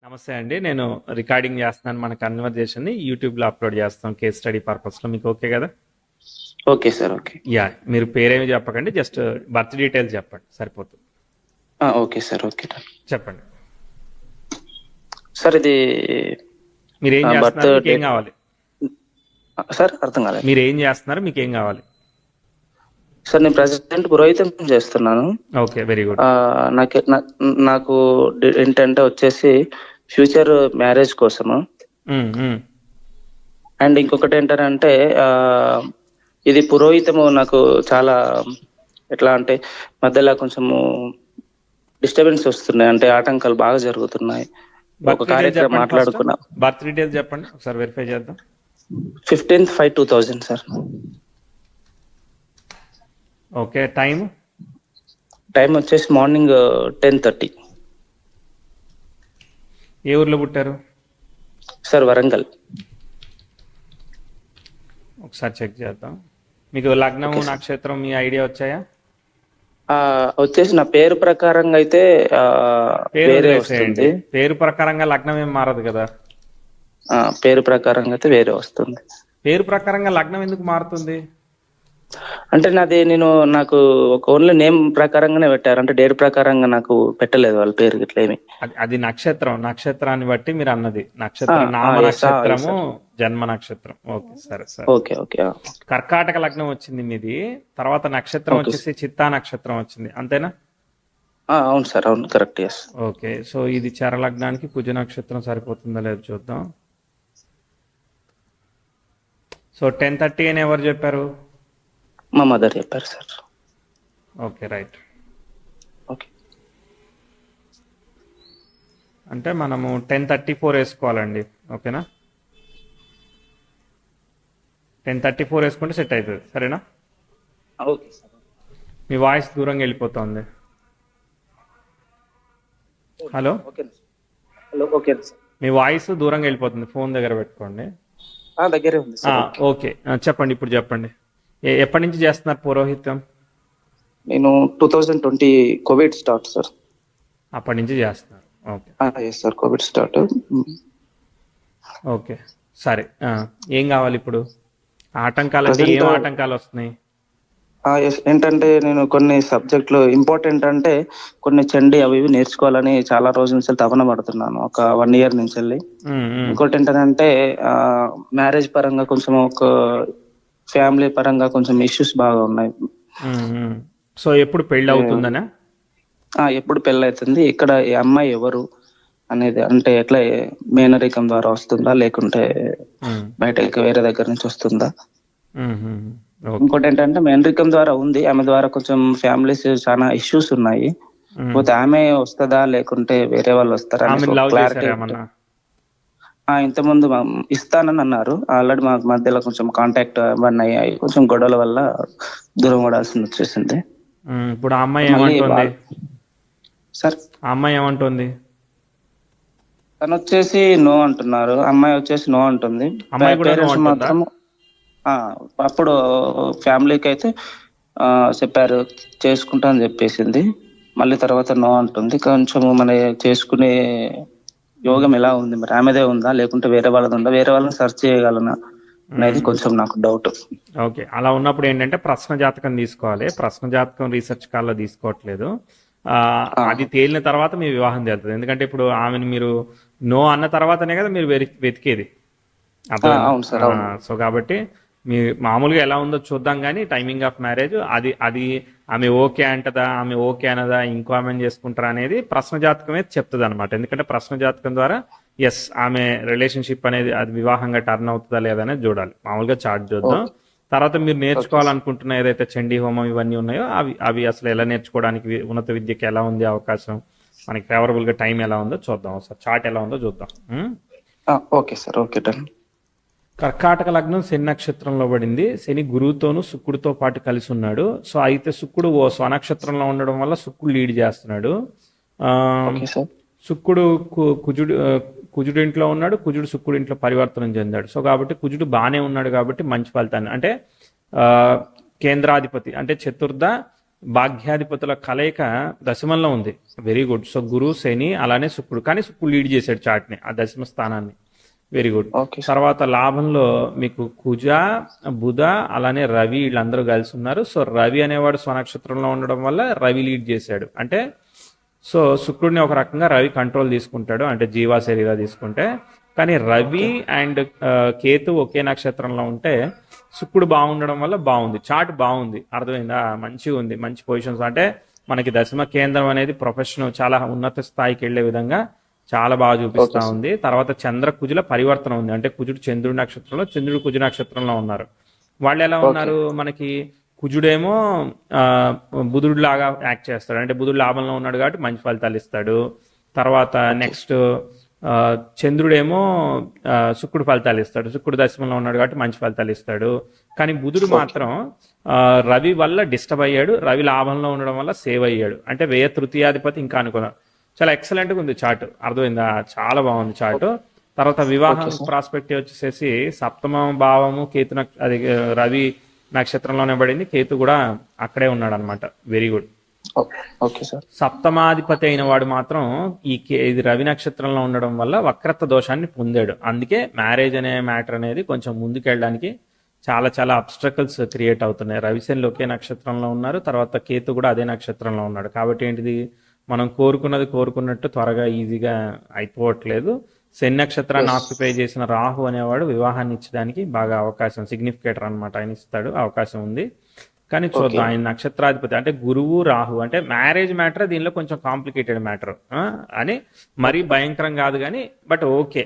నమస్తే అండి. నేను రికార్డింగ్ చేస్తున్నాను. మన కన్వర్జేషన్ని యూట్యూబ్లో అప్లోడ్ చేస్తాం కేస్ స్టడీ పర్పస్లో. మీకు ఓకే కదా? Okay sir. ఓకే. యా, మీరు పేరేమి చెప్పకండి, జస్ట్ బర్త్ డీటెయిల్స్ చెప్పండి సరిపోతుంది. Okay sir. ఓకే చెప్పండి సార్. ఇది మీరు ఏం బర్త్ చేస్తున్నారు, మీకు ఏం డేట్ కావాలి? సార్ అర్థం కాలేదు. మీరు ఏం చేస్తున్నారు, మీకు ఏం కావాలి? సార్ నేను ప్రెసెంట్ పురోహితం చేస్తున్నాను. Okay, very good. నాకు ఏంటంటే వచ్చేసి ఫ్యూచర్ మ్యారేజ్ కోసము. అండ్ ఇంకొకటి ఏంటంటే ఇది పురోహితము నాకు చాలా ఎట్లా అంటే మధ్యలో కొంచెము డిస్టర్బెన్స్ వస్తున్నాయి, అంటే ఆటంకాలు బాగా జరుగుతున్నాయి. ఒక కార్యక్రమం మాట్లాడుకున్నా. బర్త్ డీటెయిల్స్ చెప్పండి, ఒకసారి వెరిఫై చేద్దాం. 15/5/2000 సార్. ఓకే, టైం వచ్చేసి మార్నింగ్ 10:30. ఏ ఊర్లో పుట్టారు సార్? వరంగల్. ఒకసారి చెక్ చేద్దాం. మీకు లగ్నం నక్షత్రం మీ ఐడియా వచ్చాయా? వచ్చేసి నా పేరు ప్రకారంగా అయితే వేరే వస్తుంది. పేరు ప్రకారంగా లగ్నం ఏం మారదు కదా. పేరు ప్రకారంగా అయితే వేరే వస్తుంది. పేరు ప్రకారంగా లగ్నం ఎందుకు మారుతుంది? అంటే నాకు ఒక ఓన్లీ నేమ్ ప్రకారంగానే పెట్టారు, అంటే డేట్ ప్రకారంగా నాకు పెట్టలేదు వాళ్ళ పేరు ఇట్లా ఏమి. అది నక్షత్రాన్ని బట్టి మీరు అన్నది. నామ నక్షత్రము, జన్మ నక్షత్రం. ఓకే, సరే సరే. Okay okay. కర్కాటక లగ్నం వచ్చింది మీది, తర్వాత నక్షత్రం వచ్చేసి చిత్తా నక్షత్రం వచ్చింది, అంతేనా? అవును సార్, అవును, కరెక్ట్. ఎస్. ఓకే, సో ఇది చర లగ్నానికి కుజ నక్షత్రం సరిపోతుందో లేదో చూద్దాం. సో 10:30 అని ఎవరు చెప్పారు? మా మదర్ చెప్పారు సార్. Okay, right. ఓకే, అంటే మనము 10:34 వేసుకోవాలండి. ఓకేనా? 10:34 వేసుకుంటే సెట్ అవుతుంది, సరేనా? Okay sir. మీ వాయిస్ దూరంగా వెళ్ళిపోతుంది. Hello, hello. Okay sir. మీ వాయిస్ దూరంగా వెళ్ళిపోతుంది, ఫోన్ దగ్గర పెట్టుకోండి. దగ్గరే ఉంది సార్. ఓకే, చెప్పండి, ఇప్పుడు చెప్పండి. ఎప్పటి నుంచి చేస్తున్నారు పురోహితం? నేను 2020 కోవిడ్ స్టార్ట్ సార్. అప్పటి నుంచి చేస్తున్నారు. Okay. Yes sir, covid start. Okay, సరే. ఏం కావాలి ఇప్పుడు? ఆటంకాలు అంటే ఏం ఆటంకాలు వస్తున్నాయి? ఏంటంటే నేను కొన్ని సబ్జెక్టులు ఇంపార్టెంట్ అంటే కొన్ని చండి అవి ఇవి నేర్చుకోవాలని చాలా రోజుల నుంచి తపన పడుతున్నాను, ఒక 1 year నుంచి వెళ్ళి. ఇంకోటి ఏంటంటే మ్యారేజ్ పరంగా కొంచెం, ఒక ఫ్యామిలీ పరంగా కొంచెం ఇష్యూస్ బాగా ఉన్నాయి. సో ఎప్పుడు పెళ్ళి అవుతుందనా? ఎప్పుడు పెళ్ళి అవుతుంది, ఇక్కడ ఈ అమ్మాయి ఎవరు అనేది, అంటే ఎట్లా మేనరికం ద్వారా వస్తుందా లేకుంటే బయటకి వేరే దగ్గర నుంచి వస్తుందా? ఇంకోటి ఏంటంటే మేనరికం ద్వారా ఉంది, ఆమె ద్వారా కొంచెం ఫ్యామిలీస్ చాలా ఇష్యూస్ ఉన్నాయి. పోతే ఆమె వస్తుందా లేకుంటే వేరే వాళ్ళు వస్తారా? ఇంతకుముందు ఇస్తానని అన్నారు. ఆల్రెడీ మాకు మధ్యలో కొంచెం కాంటాక్ట్ అవన్నీ అయ్యాయి, కొంచెం గొడవల వల్ల దూరం పడాల్సింది వచ్చేసింది. ఇప్పుడు ఆ అమ్మాయి ఏమంటుంది సార్? ఆ అమ్మాయి ఏమంటుంది? తను వచ్చేసి నో అంటున్నారు, అమ్మాయి వచ్చేసి నో అంటుంది. పేరెంట్స్ మాత్రం అప్పుడు ఫ్యామిలీకి అయితే చెప్పారు చేసుకుంటా అని చెప్పేసింది, మళ్ళీ తర్వాత నో అంటుంది. కొంచెం మన చేసుకునే యోగం ఎలా ఉంది మరి, ఆమెదే ఉందా లేకుంటే వేరే వాళ్ళది ఉందా, వేరే వాళ్ళని సెర్చ్ చేయగలనా అనేది కొంచెం నాకు డౌట్. ఓకే, అలా ఉన్నప్పుడు ఏంటంటే ప్రశ్న జాతకం తీసుకోవాలి. ప్రశ్న జాతకం రీసెర్చ్ కాల్లో తీసుకోవట్లేదు. అది తేలిన తర్వాత మీ వివాహం తేలుతుంది. ఎందుకంటే ఇప్పుడు ఆమెను మీరు నో అన్న తర్వాతనే కదా మీరు వెతికేది. అవును సార్. సో కాబట్టి మీ మామూలుగా ఎలా ఉందో చూద్దాం, కానీ టైమింగ్ ఆఫ్ మ్యారేజ్ అది ఆమె ఓకే అంటదా, ఆమె ఓకే అనదా, ఇంకో ఆమెను చేసుకుంటారా అనేది ప్రశ్న జాతకమే చెప్తుంది అనమాట. ఎందుకంటే ప్రశ్న జాతకం ద్వారా ఎస్ ఆమె రిలేషన్షిప్ అనేది అది వివాహంగా టర్న్ అవుతుందా లేదా అనేది చూడాలి. మామూలుగా చార్ట్ చూద్దాం. తర్వాత మీరు నేర్చుకోవాలనుకుంటున్న ఏదైతే చండీ హోమం ఇవన్నీ ఉన్నాయో అవి అసలు ఎలా నేర్చుకోవడానికి, ఉన్నత విద్యకి ఎలా ఉంది అవకాశం, మనకి ఫేవరబుల్ గా టైం ఎలా ఉందో చూద్దాం. ఒకసారి చార్ట్ ఎలా ఉందో చూద్దాం. Okay sir. Okay done. కర్కాటక లగ్నం శని నక్షత్రంలో పడింది. శని గురువుతోనూ శుక్రుడితో పాటు కలిసి ఉన్నాడు. సో అయితే శుక్రుడు ఓ స్వనక్షత్రంలో ఉండడం వల్ల శుక్రుడు లీడ్ చేస్తున్నాడు. శుక్రుడు కుజుడు ఇంట్లో ఉన్నాడు, కుజుడు శుక్రుడు ఇంట్లో పరివర్తనం చెందాడు. సో కాబట్టి కుజుడు బాగానే ఉన్నాడు కాబట్టి మంచి ఫలితాన్ని, అంటే కేంద్రాధిపతి అంటే చతుర్థ భాగ్యాధిపతుల కలయిక దశమంలో ఉంది. Very good. సో గురు శని అలానే శుక్రుడు, కానీ శుక్రుడు లీడ్ చేశాడు చార్ట్ని ఆ దశమ స్థానాన్ని. Very good. Okay sir. తర్వాత లాభంలో మీకు కుజ, బుధ అలానే రవి వీళ్ళందరూ కలిసి ఉన్నారు. సో రవి అనేవాడు స్వనక్షత్రంలో ఉండడం వల్ల రవి లీడ్ చేశాడు. అంటే సో శుక్రుడిని ఒక రకంగా రవి కంట్రోల్ తీసుకుంటాడు, అంటే జీవా శరీరా తీసుకుంటే. కానీ రవి అండ్ కేతు ఒకే నక్షత్రంలో ఉంటే శుక్రుడు బాగుండడం వల్ల బాగుంది, చార్ట్ బాగుంది. అర్థమైందా? మంచిగా ఉంది, మంచి పొజిషన్స్. అంటే మనకి దశమ కేంద్రం అనేది ప్రొఫెషన్ చాలా ఉన్నత స్థాయికి వెళ్లే విధంగా చాలా బాగా చూపిస్తా ఉంది. తర్వాత చంద్ర కుజుల పరివర్తన ఉంది, అంటే కుజుడు చంద్రుడి నక్షత్రంలో, చంద్రుడు కుజు నక్షత్రంలో ఉన్నారు. వాళ్ళు ఎలా ఉన్నారు మనకి? కుజుడేమో బుధుడు లాగా యాక్ట్ చేస్తాడు, అంటే బుధుడు లాభంలో ఉన్నాడు కాబట్టి మంచి ఫలితాలు ఇస్తాడు. తర్వాత నెక్స్ట్ చంద్రుడేమో శుక్రుడు ఫలితాలు ఇస్తాడు, శుక్రుడు దశమంలో ఉన్నాడు కాబట్టి మంచి ఫలితాలు ఇస్తాడు. కానీ బుధుడు మాత్రం రవి వల్ల డిస్టర్బ్ అయ్యాడు, రవి లాభంలో ఉండడం వల్ల సేవ్ అయ్యాడు. అంటే వ్యయ తృతీయాధిపతి ఇంకా అనుకున్నాం. చాలా ఎక్సలెంట్గా ఉంది చార్ట్. అర్థమైందా? చాలా బాగుంది చార్ట్. తర్వాత వివాహం ప్రాస్పెక్టివ్ వచ్చేసేసి సప్తమ భావము కేతు అది రవి నక్షత్రంలోనే పడింది, కేతు కూడా అక్కడే ఉన్నాడు అనమాట. Very good. Okay sir. సప్తమాధిపతి అయిన వాడు మాత్రం ఇది రవి నక్షత్రంలో ఉండడం వల్ల వక్రత్వ దోషాన్ని పొందాడు. అందుకే మ్యారేజ్ అనే మ్యాటర్ అనేది కొంచెం ముందుకెళ్ళడానికి చాలా చాలా అబ్స్ట్రకల్స్ క్రియేట్ అవుతున్నాయి. రవిశనులు ఒకే నక్షత్రంలో ఉన్నారు, తర్వాత కేతు కూడా అదే నక్షత్రంలో ఉన్నాడు. కాబట్టి ఏంటిది, మనం కోరుకున్నది కోరుకున్నట్టు త్వరగా ఈజీగా అయిపోవట్లేదు. శని నక్షత్రాన్ని ఆక్యుపై చేసిన రాహు అనేవాడు వివాహాన్ని ఇచ్చడానికి బాగా అవకాశం, సిగ్నిఫికేటర్ అనమాట, ఆయన ఇస్తాడు, అవకాశం ఉంది. కానీ చూద్దాం. ఆయన నక్షత్రాధిపతి అంటే గురువు రాహు, అంటే మ్యారేజ్ మ్యాటర్ దీనిలో కొంచెం కాంప్లికేటెడ్ మ్యాటర్ అని మరీ భయంకరం కాదు కానీ, బట్ ఓకే,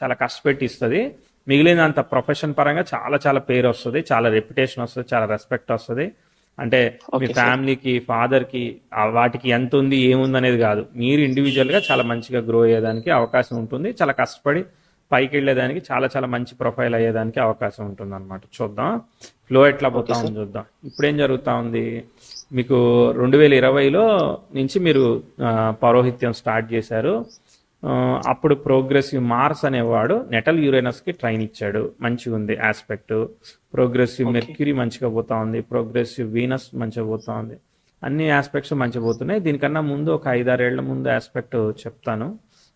చాలా కష్టపెట్టి ఇస్తుంది. మిగిలినంత ప్రొఫెషన్ పరంగా చాలా చాలా పేరు వస్తుంది, చాలా రెప్యుటేషన్ వస్తుంది, చాలా రెస్పెక్ట్ వస్తుంది. అంటే మీ ఫ్యామిలీకి, ఫాదర్కి వాటికి ఎంత ఉంది ఏముంది అనేది కాదు, మీరు ఇండివిజువల్గా చాలా మంచిగా గ్రో అయ్యేదానికి అవకాశం ఉంటుంది. చాలా కష్టపడి పైకి వెళ్ళేదానికి చాలా చాలా మంచి ప్రొఫైల్ అయ్యేదానికి అవకాశం ఉంటుంది అనమాట. చూద్దాం ఫ్లో ఎట్లా పోతా ఉంది చూద్దాం. ఇప్పుడు ఏం జరుగుతూ ఉంది మీకు, 2020లో నుంచి మీరు పౌరోహిత్యం స్టార్ట్ చేశారు. అప్పుడు ప్రోగ్రెసివ్ మార్స్ అనేవాడు నెటల్ యురేనస్కి ట్రైన్ ఇచ్చాడు, మంచిగా ఉంది ఆస్పెక్ట్. ప్రోగ్రెసివ్ మెర్క్యూరీ మంచిగా పోతా ఉంది, ప్రోగ్రెసివ్ వీనస్ మంచిగా పోతా ఉంది, అన్ని ఆస్పెక్ట్స్ మంచిగా పోతున్నాయి. దీనికన్నా ముందు ఒక 5-6 ఏళ్ల ముందు ఆస్పెక్ట్ చెప్తాను.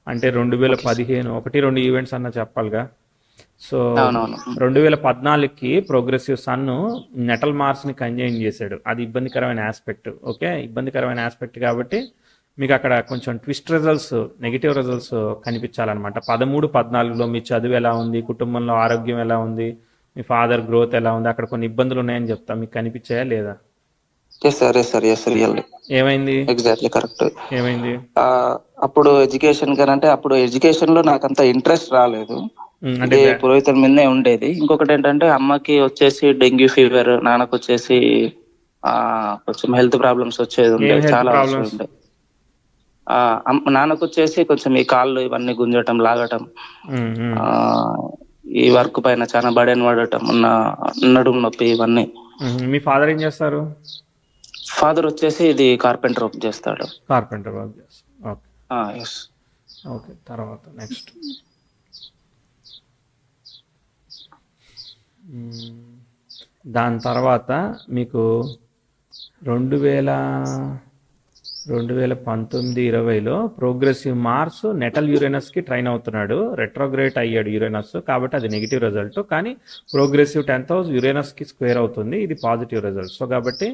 అంటే 2015 1-2 ఈవెంట్స్ అన్న చెప్పాలిగా. So 2014కి progressive sun natal మార్స్ని consign చేశాడు, అది ఇబ్బందికరమైన ఆస్పెక్ట్. ఓకే, ఇబ్బందికరమైన ఆస్పెక్ట్ కాబట్టి మీకు అక్కడ కొంచెం ట్విస్ట్ రిజల్ట్స్, నెగిటివ్ రిజల్ట్స్ కనిపించాలన్నమాట. 13-14లో మీ చదువు ఎలా ఉంది, కుటుంబంలో ఆరోగ్యం ఎలా ఉంది, మీ ఫాదర్ గ్రోత్ ఎలా ఉంది, అక్కడ కొన్ని ఇబ్బందులు ఉన్నాయని చెప్తా. మీకు కనిపించాయా లేదా? ఏమైంది? Exactly correct. ఏమైంది? అప్పుడు ఎడ్యుకేషన్ అంటే అప్పుడు ఎడ్యుకేషన్ లో నాకు అంత ఇంట్రెస్ట్ రాలేదు, అంటే పురోహితుల మీదనే ఉండేది. ఇంకొకటి ఏంటంటే అమ్మకి వచ్చేసి డెంగ్యూ ఫీవర్, నాన్నకు వచ్చేసి కొంచెం హెల్త్ ప్రాబ్లమ్స్ వచ్చేది ఉండే, చాలా ఉండే. నాన్నకు వచ్చేసి కొంచెం ఈ కాళ్ళు ఇవన్నీ గుంజటం, లాగటం, ఈ వర్క్ పైన చాలా బడెన్ పడటం, నడుము నొప్పి ఇవన్నీ. మీ ఫాదర్ ఏం చేస్తారు? ఫాదర్ వచ్చేసి ఇది కార్పెంటర్ వర్క్ చేస్తాడు. కార్పెంటర్ వర్క్ చేస్తాడు. ఓకే. ఎస్. ఓకే, తర్వాత నెక్స్ట్. దాని తర్వాత మీకు 2019-20లో ప్రోగ్రెసివ్ మార్స్ నెటల్ యురేనస్కి ట్రైన్ అవుతున్నాడు, రెట్రోగ్రేట్ అయ్యాడు యురేనస్, కాబట్టి అది నెగిటివ్ రిజల్ట్. కానీ ప్రోగ్రెసివ్ 10th హౌస్ యురేనస్కి స్క్వేర్ అవుతుంది, ఇది పాజిటివ్ రిజల్ట్. సో కాబట్టి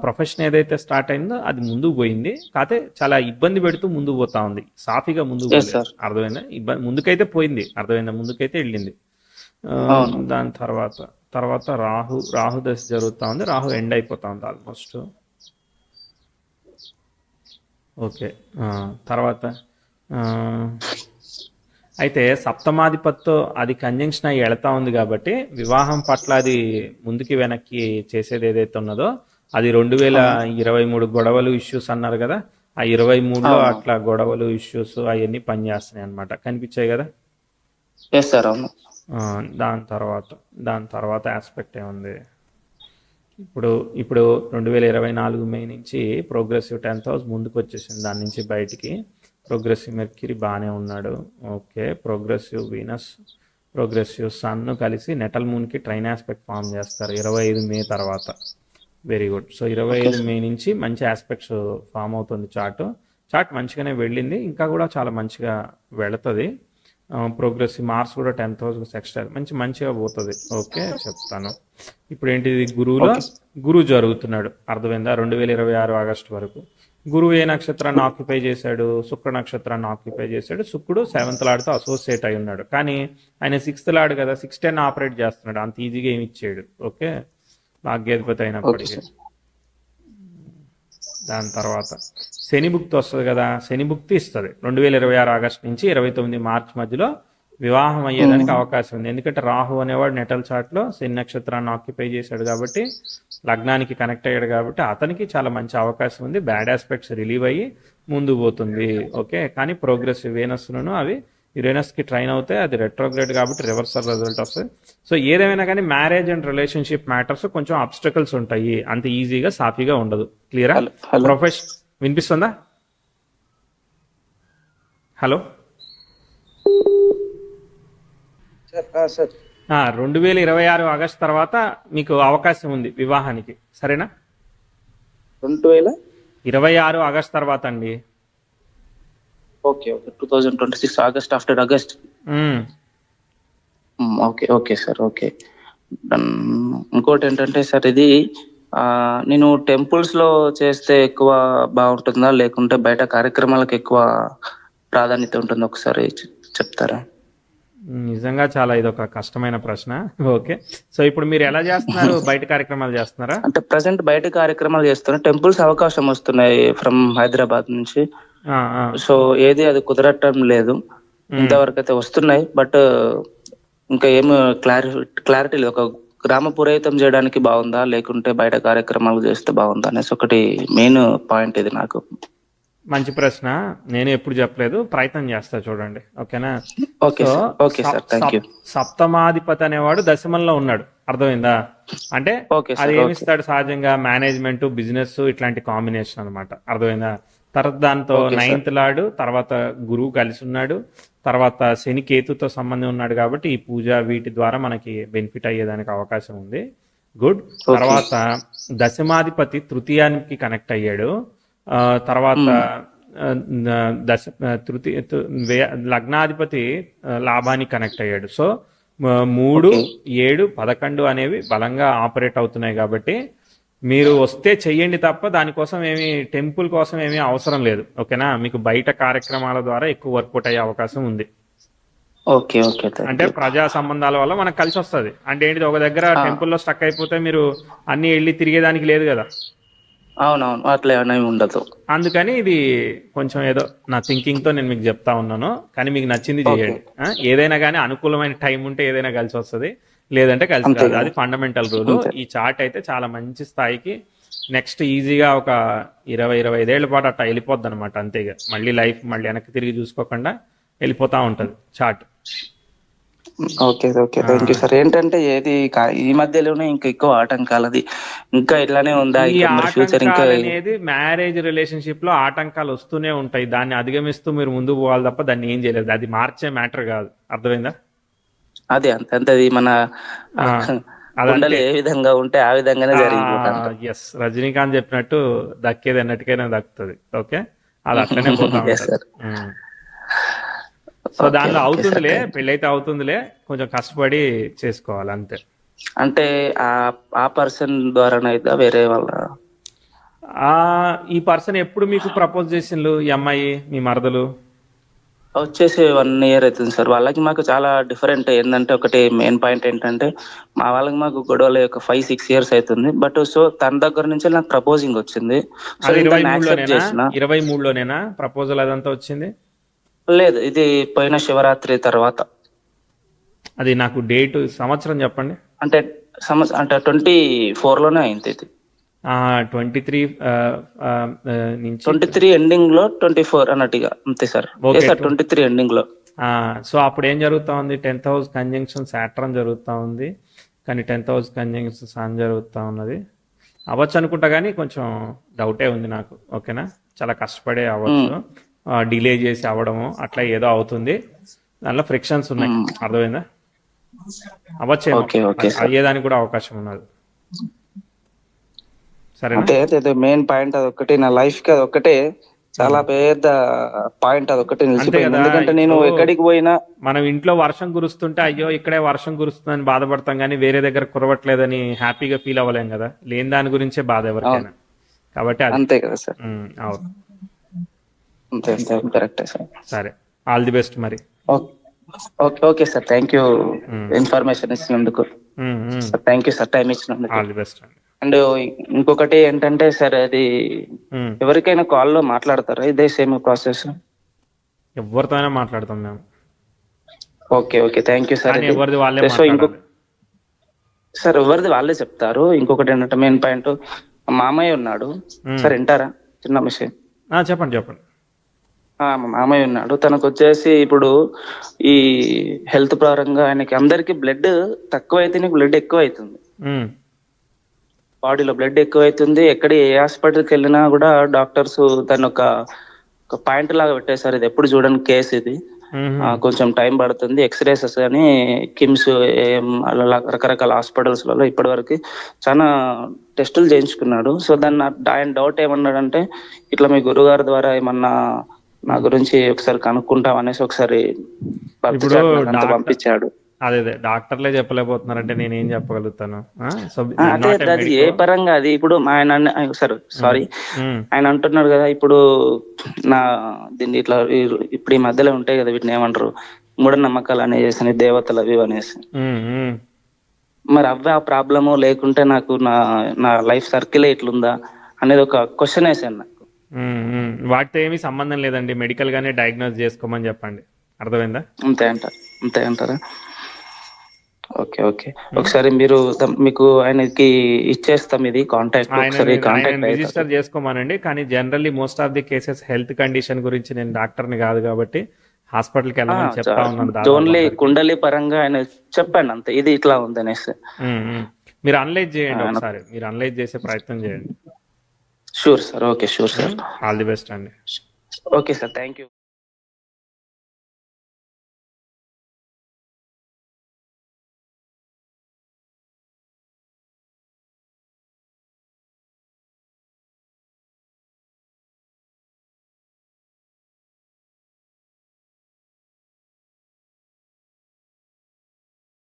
ప్రొఫెషన్ ఏదైతే స్టార్ట్ అయిందో అది ముందుకు పోయింది, కాకపోతే చాలా ఇబ్బంది పెడుతూ ముందుకు పోతా ఉంది, సాఫీగా ముందుకు పోయింది. అర్థమైందా? ముందుకైతే పోయింది, అర్థమైందా? ముందుకైతే వెళ్ళింది. దాని తర్వాత రాహు దశ జరుగుతూ ఉంది, రాహు ఎండ్ అయిపోతా ఉంది ఆల్మోస్ట్. ఓకే, తర్వాత అయితే సప్తమాధిపతితో అది కంజంక్షన్ అయ్యి వెళతా ఉంది కాబట్టి వివాహం పట్ల అది ముందుకి వెనక్కి చేసేది ఏదైతే ఉన్నదో అది 2023 గొడవలు ఇష్యూస్ అన్నారు కదా, ఆ 23లో అట్లా గొడవలు ఇష్యూస్ అవన్నీ పనిచేస్తున్నాయి అనమాట. కనిపించాయి కదా? దాని తర్వాత ఆస్పెక్ట్ ఏముంది ఇప్పుడు 2024 మే నుంచి ప్రోగ్రెసివ్ 10th హౌస్ ముందుకు వచ్చేసింది, దాని నుంచి బయటికి. ప్రోగ్రెసివ్ మెర్క్యూరీ బాగానే ఉన్నాడు. Okay, progressive Venus, progressive sun కలిసి నెటల్ మూన్కి ట్రైన్ ఆస్పెక్ట్ ఫామ్ చేస్తారు 25 మే తర్వాత. Very good. సో 25 మే నుంచి మంచి ఆస్పెక్ట్స్ ఫామ్ అవుతుంది చార్ట్ మంచిగానే వెళ్ళింది, ఇంకా కూడా చాలా మంచిగా వెళుతుంది. ప్రోగ్రెసివ్ మార్క్స్ కూడా 10,000 ఎక్స్ట్రా మంచిగా పోతుంది. ఓకే చెప్తాను. ఇప్పుడు ఏంటిది, గురువులో గురువు జరుగుతున్నాడు, అర్థమైందా? 2026 ఆగస్టు వరకు. గురువు ఏ నక్షత్రాన్ని ఆక్యుపై చేశాడు? శుక్ర నక్షత్రాన్ని ఆక్యుపై చేశాడు. శుక్రుడు 7th లార్డ్తో అసోసియేట్ అయి ఉన్నాడు, కానీ ఆయన 6th లార్డ్ కదా, 610 ఆపరేట్ చేస్తున్నాడు, అంత ఈజీగా ఏమి ఇచ్చాడు. ఓకే, భాగ్యాధిపతి అయినప్పటికీ. దాని తర్వాత శని భుక్తి వస్తుంది కదా, శని భుక్తి ఇస్తుంది 2026 ఆగస్టు నుంచి 29 మార్చి మధ్యలో వివాహం అయ్యేదానికి అవకాశం ఉంది. ఎందుకంటే రాహు అనేవాడు నెటల్ చార్ట్లో శని నక్షత్రాన్ని ఆక్యుపై చేశాడు కాబట్టి, లగ్నానికి కనెక్ట్ అయ్యాడు కాబట్టి అతనికి చాలా మంచి అవకాశం ఉంది. బ్యాడ్ ఆస్పెక్ట్స్ రిలీవ్ అయ్యి ముందు పోతుంది. ఓకే, కానీ ప్రోగ్రెసివ్ వేనస్ను అవి యురేనస్కి ట్రైన్ అవుతాయి, అది రెట్రోగ్రేడ్ కాబట్టి రివర్సల్ రిజల్ట్ వస్తుంది. సో ఏదేమైనా కానీ మ్యారేజ్ అండ్ రిలేషన్షిప్ మ్యాటర్స్ కొంచెం అబ్స్టకల్స్ ఉంటాయి, అంత ఈజీగా సాఫీగా ఉండదు. క్లియరా? ప్రొఫెషన్ వినిపిస్తుందా? హలో 2026 ఆగస్టు తర్వాత మీకు అవకాశం ఉంది వివాహానికి, సరేనా? 2026 ఆగస్టు తర్వాత అండి. Okay 2026 August, after August. Okay sir, okay. ఇంకోటి ఏంటంటే సార్, ఇది నేను టెంపుల్స్ లో చేస్తే ఎక్కువ బాగుంటుందా, లేకుంటే బయట కార్యక్రమాలకు ఎక్కువ ప్రాధాన్యత ఉంటుందా? ఒకసారి చెప్తారా? నిజంగా చాలా ఇదొక కష్టమైన ప్రశ్న. ఓకే, సో ఇప్పుడు మీరు ఎలా చేస్తున్నారు? బయట కార్యక్రమాలు చేస్తున్నారా? అంటే ప్రజెంట్ బయట కార్యక్రమాలు చేస్తున్నా, టెంపుల్స్ అవకాశం వస్తున్నాయి ఫ్రమ్ హైదరాబాద్ నుంచి. సో ఏది అది కుదరటం లేదు ఇంతవరకు అయితే. వస్తున్నాయి బట్ ఇంకా ఏమి క్లారిటీ లేదు. ఒక గ్రామ పురోహితం చేయడానికి బాగుందా, లేకుంటే బయట కార్యక్రమాలు చేస్తే బాగుందా అనేసి ఒకటి మెయిన్ పాయింట్ ఇది నాకు. మంచి ప్రశ్న, నేను ఎప్పుడు చెప్పలేదు, ప్రయత్నం చేస్తా చూడండి. ఓకేనా? Okay sir, thank you. సప్తమాధిపతి అనేవాడు దశమంలో ఉన్నాడు, అర్థమైందా? అంటే అది ఏమిస్తాడు సహజంగా? మేనేజ్మెంట్, బిజినెస్, ఇట్లాంటి కాంబినేషన్ అనమాట, అర్థమైందా? తర్వాత దాంతో 9th లార్డ్, తర్వాత గురువు కలిసి ఉన్నాడు, తర్వాత శని కేతుతో సంబంధం ఉన్నాడు కాబట్టి ఈ పూజ వీటి ద్వారా మనకి బెనిఫిట్ అయ్యేదానికి అవకాశం ఉంది. గుడ్. తర్వాత దశమాధిపతి తృతీయానికి కనెక్ట్ అయ్యాడు, తర్వాత లగ్నాధిపతి లాభానికి కనెక్ట్ అయ్యాడు. సో 3, 7, 11 అనేవి బలంగా ఆపరేట్ అవుతున్నాయి కాబట్టి మీరు వస్తే చెయ్యండి తప్ప దానికోసం ఏమి టెంపుల్ కోసం ఏమీ అవసరం లేదు. ఓకేనా? మీకు బయట కార్యక్రమాల ద్వారా ఎక్కువ వర్కౌట్ అయ్యే అవకాశం ఉంది. ఓకే అంటే ప్రజా సంబంధాల వల్ల మనకు కలిసి వస్తుంది. అంటే ఏంటిది, ఒక దగ్గర టెంపుల్లో స్టక్ అయిపోతే మీరు అన్ని వెళ్ళి తిరిగేదానికి లేదు కదా. అవునవును, అట్లా ఉండదు. అందుకని ఇది కొంచెం ఏదో నా థింకింగ్ తో నేను మీకు చెప్తా ఉన్నాను, కానీ మీకు నచ్చింది చేయండి. ఏదైనా కానీ అనుకూలమైన టైం ఉంటే ఏదైనా కలిసి వస్తుంది, లేదంటే కలిసి రాదు. అది ఫండమెంటల్ రూల్. ఈ చార్ట్ అయితే చాలా మంచి స్థాయికి నెక్స్ట్ ఈజీగా ఒక 20-25 ఏళ్ల పాటు అట్లా వెళ్ళిపోద్ది అనమాట. అంతేగా మళ్ళీ లైఫ్ మళ్ళీ వెనక్కి తిరిగి చూసుకోకుండా వెళ్ళిపోతా ఉంటది chart. Okay thank you sir. ఏంటంటే ఏది ఈ మధ్యలోనే ఇంకా ఎక్కువ ఆటంకాలది ఇంకా ఇట్లానే ఉందా? ఈ ఆటంకాలు అనేది మ్యారేజ్ రిలేషన్షిప్ లో ఆటంకాలు వస్తూనే ఉంటాయి, దాన్ని అధిగమిస్తూ మీరు ముందుకు పోవాలి తప్ప దాన్ని ఏం చేయలేదు. అది మార్చే మ్యాటర్ కాదు, అర్థమైందా? అదే అంతది మన ఏ విధంగా ఉంటే ఆ విధంగానే జరిగిపోతుంది. ఎస్, రజనీకాంత్ చెప్పినట్టు దక్కేది ఎన్నటికైనా దక్కుతుంది. ఓకే, అది అట్లనే పోతా ఉంటుంది. సో దానిలో అవుతుందిలే, పెళ్ళైతే అవుతుందిలే, కొంచెం కష్టపడి చేసుకోవాలి అంతే. అంటే ఆ పర్సన్ ద్వారానైతే వేరే వాళ్ళ ఈ పర్సన్ ఎప్పుడు మీకు ప్రపోజ్ చేసిండ్రు? ఈ అమ్మాయి మీ మరదలు వచ్చేసి 1 year అవుతుంది సార్. వాళ్ళకి మాకు చాలా డిఫరెంట్. ఏంటంటే ఒకటి మెయిన్ పాయింట్ ఏంటంటే మా వాళ్ళకి మాకు గొడవలు ఒక 5-6 years అవుతుంది. బట్ సో తన దగ్గర నుంచి నాకు ప్రపోజింగ్ వచ్చింది. 23లోనేనా ప్రపోజల్ అదంతా వచ్చింది? లేదు, ఇది పోయిన శివరాత్రి తర్వాత. అది నాకు డేట్ సంవత్సరం చెప్పండి. అంటే 24లోనే అయింది ఇది. 23 నుంచి 23 ఎండింగ్ లో 24 అన్నట్టుగా అంతే సార్. 23 ఎండింగ్ లో. సో అప్పుడు ఏం జరుగుతా ఉంది? 10th house కంజంక్షన్ సాటర్న్ జరుగుతూ ఉంది, కానీ 10th house కంజంక్షన్ సన్ జరుగుతూ ఉన్నది. అవ్వచ్చు అనుకుంటా, కానీ కొంచెం డౌటే ఉంది నాకు. ఓకేనా? చాలా కష్టపడే అవ్వచ్చు, డిలే చేసి అవ్వడము అట్లా ఏదో అవుతుంది, దానిలో ఫ్రిక్షన్స్ ఉన్నాయి, అర్థమైందా? అవ్వచ్చేమో, అయ్యేదానికి కూడా అవకాశం ఉన్నది. సరేనా? అదే అదే మెయిన్ పాయింట్ అది ఒకటి, నా లైఫ్ కి అది ఒకటే చాలా పెద్ద పాయింట్, అది ఒకటి అంతే నిలిచిపోయింది. కదా. ఎందుకంటే నేను ఇప్పుడు ఎక్కడికి పోయినా మనం ఇంట్లో వర్షం కురుస్తుంటే అయ్యో ఇక్కడే వర్షం కురుస్తుందని బాధపడతాం, కానీ వేరే దగ్గర కురవట్లేదని హ్యాపీగా ఫీల్ అవ్వలేం కదా. లేని దాని గురించే బాధ ఎవరికైనా. కాబట్టి అది. అంతే కదా సార్, అవును. అంతే అంతే కరెక్టే సార్. సరే, ఆల్ ది బెస్ట్ మరి. Okay okay okay sir, thank you information ఇచ్చినందుకు. Sir thank you sir, time ఇచ్చినందుకు. ఆల్ ది బెస్ట్ అండి. అండ్ ఇంకొకటి ఏంటంటే సార్, అది ఉమ్. ఎవరికైనా కాల్లో మాట్లాడతారా ఇదే సేమ్ ప్రాసెస్? ఎవరితో అయినా మాట్లాడతాం మేము, okay okay, thank you sir. కానీ ఎవరిది వాళ్ళే సో ఇంకో మాట్లాడాలి. సార్ ఎవరిది వాళ్ళే చెప్తారు. ఇంకొకటి ఏంటంటే మెయిన్ పాయింట్, మామయ్య ఉన్నాడు సార్, వింటారా చిన్న విషయం? చెప్పండి చెప్పండి. మా మామయ్య ఉన్నాడు, తనకు వచ్చేసి ఇప్పుడు ఈ హెల్త్ పరంగా ఆయనకి అందరికి బ్లడ్ తక్కువ అయితే బ్లడ్ ఎక్కువ అవుతుంది, ఉమ్. బాడీలో బ్లడ్ ఎక్కువ అవుతుంది. ఎక్కడ ఏ హాస్పిటల్కి వెళ్ళినా కూడా డాక్టర్స్ దాన్ని ఒక పాయింట్ లాగా పెట్టేశారు, ఇది ఎప్పుడు చూడని కేసు ఇది, కొంచెం టైం పడుతుంది, ఎక్స్రేస్ అని కిమ్స్ అలా రకరకాల హాస్పిటల్స్లలో ఇప్పటి వరకు చాలా టెస్టులు చేయించుకున్నాడు. సో దాన్ని ఆయన డౌట్ ఏమన్నాడంటే, ఇట్లా మీ గురుగారి ద్వారా ఏమన్నా నా గురించి ఒకసారి కనుక్కుంటాం అనేసి ఒకసారి పంపించాడు. అదే డాక్టర్లే చెప్పలేకపోతున్నారంటే నేను ఏం చెప్పగలుగుతాను. అదే అది ఏ పరంగా అది ఇప్పుడు ఆయన సారీ ఆయన అంటున్నాడు కదా, ఇప్పుడు నా దీన్ని ఇట్లా ఇప్పుడు ఈ మధ్యలో ఉంటాయి కదా, వీటిని ఏమంటారు, మూఢనమ్మకాలు అనేసి, దేవతలు అవి అనేసి, మరి అవే ఆ ప్రాబ్లము లేకుంటే నాకు నా లైఫ్ సర్కిల్ ఇట్లుందా అనేది ఒక క్వశ్చన్ వేసాను నాకు. వాటితో ఏమీ సంబంధం లేదండి, మెడికల్ గానే డయాగ్నోస్ చేసుకోమని చెప్పండి. అర్థమైందా? అంతే అంటారా? ఓకే ఓకే, ఒకసారి మీరు మీకు ఆయనకి ఇచ్చేస్తాం ఇది కాంటాక్ట్, ఒకసారి కాంటాక్ట్ రిజిస్టర్ చేసుకోమానండి. కానీ generally most of the cases health condition గురించి, నేను డాక్టర్ని కాదు కాబట్టి హాస్పిటల్కి వెళ్ళమని చెప్తా ఉన్నాను. ఓన్లీ కుండలి పరంగా ఆయన చెప్పండి అంతే, ఇది ఇట్లా ఉంది అనేసి. మీరు అనలైజ్ చేయండి ఒకసారి, మీరు అనలైజ్ చేసే ప్రయత్నం చేయండి. Sure sir, okay sure sir, all the best అండి. Okay sir, thank you.